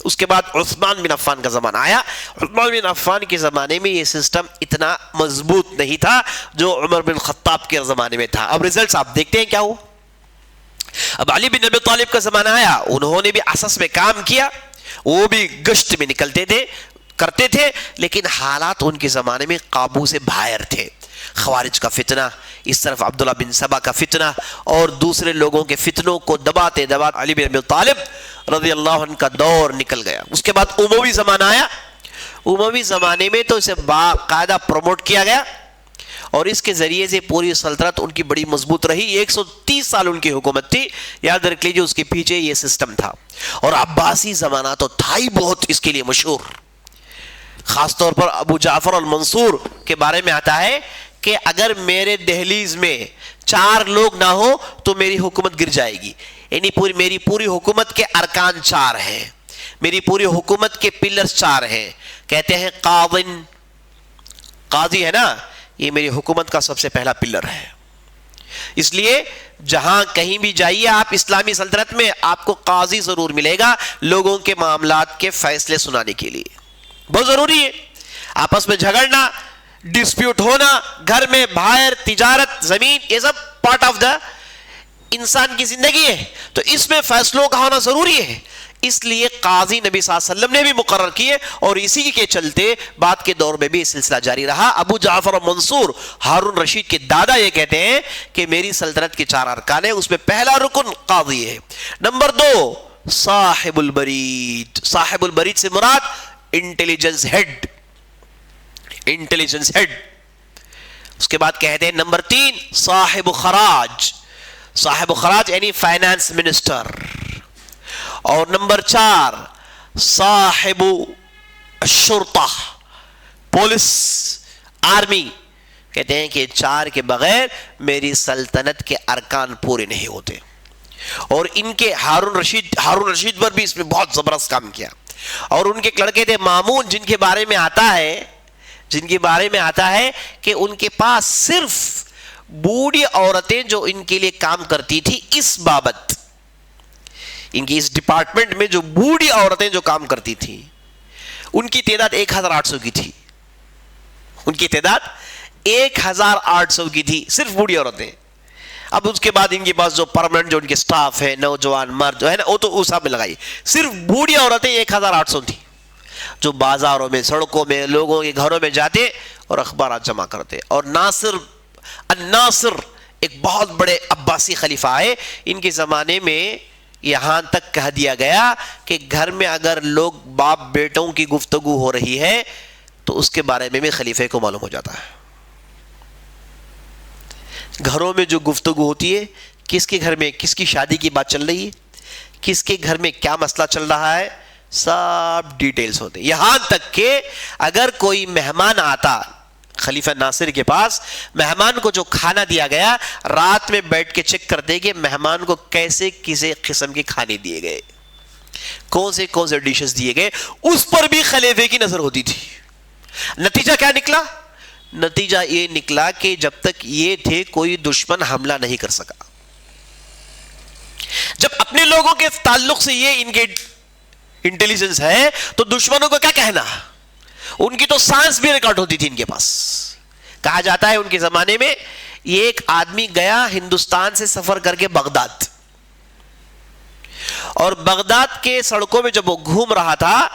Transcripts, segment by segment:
اس کے بعد عثمان بن عفان کا زمانہ آیا. عثمان بن عفان کے زمانے میں یہ سسٹم اتنا مضبوط نہیں تھا جو عمر بن خطاب کے زمانے میں تھا. اب ریزلٹس آپ دیکھتے ہیں کیا ہوا. اب علی بن ابی طالب کا زمانہ آیا, انہوں نے بھی اساس میں کام کیا, وہ بھی گشت میں نکلتے تھے, کرتے تھے, لیکن حالات ان کے زمانے میں قابو سے باہر تھے. خوارج کا فتنہ, اس طرف عبداللہ بن سبا کا فتنہ, اور دوسرے لوگوں کے فتنوں کو دباتے دباتے علی بن ابی طالب رضی اللہ عنہ کا دور نکل گیا. اس کے بعد اموی زمانہ آیا. اموی زمانے میں تو اسے باقاعدہ پروموٹ کیا گیا, اور اس کے ذریعے سے پوری سلطنت ان کی بڑی مضبوط رہی. 130 سال ان کی حکومت تھی. یاد رکھ لیجیے اس کے پیچھے یہ سسٹم تھا. اور عباسی زمانہ تو تھا ہی بہت اس کے لیے مشہور. خاص طور پر ابو جعفر المنصور کے بارے میں آتا ہے کہ اگر میرے دہلیز میں 4 لوگ نہ ہو تو میری حکومت گر جائے گی. یعنی میری پوری حکومت کے ارکان 4 ہیں, میری پوری حکومت کے پلرز 4 ہیں. کہتے ہیں قاضی ہے نا, یہ میری حکومت کا سب سے پہلا پلر ہے. اس لیے جہاں کہیں بھی جائیے آپ اسلامی سلطنت میں, آپ کو قاضی ضرور ملے گا لوگوں کے معاملات کے فیصلے سنانے کے لیے. بہت ضروری ہے. آپس میں جھگڑنا, ڈسپیوٹ ہونا, گھر میں باہر, تجارت, زمین, یہ سب پارٹ آف دا انسان کی زندگی ہے, تو اس میں فیصلوں کا ہونا ضروری ہے. اس لیے قاضی نبی صلی اللہ علیہ وسلم نے بھی مقرر کیے, اور اسی کے چلتے بعد کے دور میں بھی یہ سلسلہ جاری رہا. ابو جعفر منصور ہارون رشید کے دادا یہ کہتے ہیں کہ میری سلطنت کے 4 ارکان ہیں, اس میں پہلا رکن قاضی ہے. نمبر 2 صاحب البرید. صاحب البرید سے مراد انٹیلیجنس ہیڈ, انٹیلیجنس ہیڈ. اس کے بعد کہتے ہیں نمبر 3 صاحب خراج. صاحب خراج یعنی فائنانس منسٹر. اور نمبر 4 صاحب الشرطہ, پولیس, آرمی. کہتے ہیں کہ 4 کے بغیر میری سلطنت کے ارکان پورے نہیں ہوتے. اور ان کے ہارون رشید پر بھی اس میں بہت زبردست کام کیا. اور ان کے لڑکے تھے مامون, جن کے بارے میں آتا ہے کہ ان کے پاس صرف بوڑھی عورتیں جو ان کے لیے کام کرتی تھی, اس بابت ان کی اس ڈپارٹمنٹ میں جو بوڑھی عورتیں جو کام کرتی تھی ان کی تعداد 1800 کی تھی. ان کی تعداد 1800 کی تھی, صرف بوڑھی عورتیں. اب اس کے بعد ان کے پاس جو پرماننٹ جو ان کے سٹاف ہے, نوجوان مرد جو ہے نا, وہ تو اس حساب میں لگائی. صرف بوڑھی عورتیں 1800 تھی جو بازاروں میں, سڑکوں میں, لوگوں کے گھروں میں جاتے اور اخبارات جمع کرتے. اور الناصر ایک بہت بڑے عباسی خلیفہ آئے, ان کے زمانے میں یہاں تک کہہ دیا گیا کہ گھر میں اگر لوگ باپ بیٹوں کی گفتگو ہو رہی ہے تو اس کے بارے میں بھی خلیفے کو معلوم ہو جاتا ہے. گھروں میں جو گفتگو ہوتی ہے, کس کے گھر میں کس کی شادی کی بات چل رہی ہے, کس کے گھر میں کیا مسئلہ چل رہا ہے, سب ڈیٹیلز ہوتے ہیں. یہاں تک کہ اگر کوئی مہمان آتا خلیفہ ناصر کے پاس, مہمان کو جو کھانا دیا گیا, رات میں بیٹھ کے چیک کرتے کہ مہمان کو کیسے کسی قسم کے کھانے دیے گئے, کون سے ڈشز دیے گئے, اس پر بھی خلیفے کی نظر ہوتی تھی. نتیجہ کیا نکلا؟ نتیجہ یہ نکلا کہ جب تک یہ تھے کوئی دشمن حملہ نہیں کر سکا. جب اپنے لوگوں کے تعلق سے یہ ان کے انٹیلیجنس ہے تو دشمنوں کو کیا کہنا. ان کی تو سائنس بھی ریکارڈ ہوتی تھی ان کے پاس. کہا جاتا ہے ان کے زمانے میں یہ ایک آدمی گیا ہندوستان سے سفر کر کے بغداد, اور بغداد کے سڑکوں میں جب وہ گھوم رہا تھا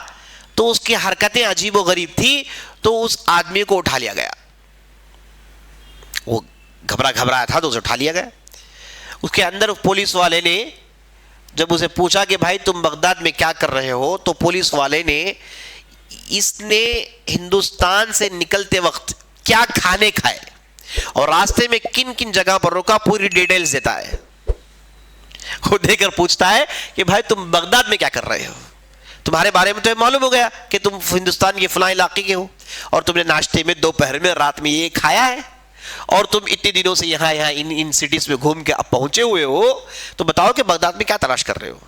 تو اس کی حرکتیں عجیب و غریب تھی, تو اس آدمی کو اٹھا لیا گیا. وہ گھبرایا تھا تو اسے اٹھا لیا گیا. اس کے اندر پولیس والے نے جب اسے پوچھا کہ بھائی تم بغداد میں کیا کر رہے ہو, تو پولیس والے نے اس نے ہندوستان سے نکلتے وقت کیا کھانے کھائے اور راستے میں کن کن جگہ پر رکا, پوری ڈیٹیلز دیتا ہے. وہ دے کر پوچھتا ہے کہ بھائی تم بغداد میں کیا کر رہے ہو, تمہارے بارے میں تو معلوم ہو گیا کہ تم ہندوستان کے فلاں علاقے کے ہو, اور تم نے ناشتے میں, دوپہر میں, رات میں یہ کھایا ہے, اور تم اتنے دنوں سے یہاں ان سٹیز میں گھوم کے اب پہنچے ہوئے ہو, تو بتاؤ کہ بغداد میں کیا تلاش کر رہے ہو.